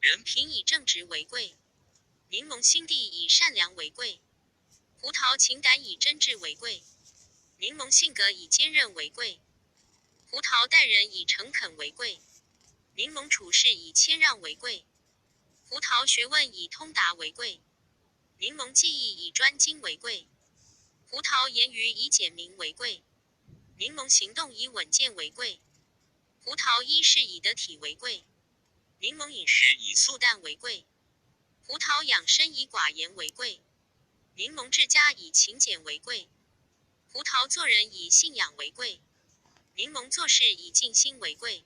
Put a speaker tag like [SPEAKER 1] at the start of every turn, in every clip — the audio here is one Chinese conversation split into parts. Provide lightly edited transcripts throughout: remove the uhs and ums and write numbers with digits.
[SPEAKER 1] 人品以正直为贵，柠檬心地以善良为贵，葡萄情感以真挚为贵，柠檬性格以坚韧为贵，葡萄待人以诚恳为贵，柠檬处事以谦让为贵，葡萄学问以通达为贵，柠檬技艺以专精为贵，葡萄言语以简明为贵，柠檬行动以稳健为贵，葡萄衣饰以得体为贵，柠檬饮食以素淡为贵，葡萄养生以寡言为贵，柠檬治家以勤俭为贵，葡萄做人以信仰为贵，柠檬做事以尽心为贵。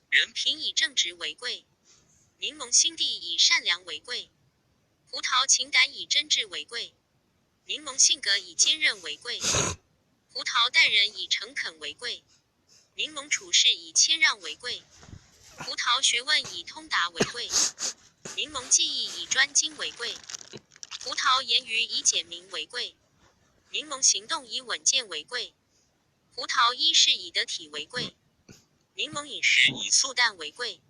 [SPEAKER 1] 人品以正直为贵，柠檬心地以善良为贵，葡萄情感以真挚为贵，柠檬性格以坚韧为贵，葡萄待人以诚恳为贵，柠檬处事以谦让为贵，葡萄学问以通达为贵，柠檬技艺以专精为贵，葡萄言语以简明为贵，柠檬行动以稳健为贵，葡萄衣饰以得体为贵，柠檬饮食以素淡为贵，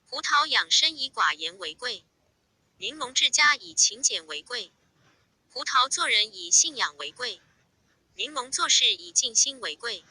[SPEAKER 1] 葡萄养生以寡言为贵，柠檬治家以勤俭为贵，葡萄做人以信仰为贵，柠檬做事以尽心为贵。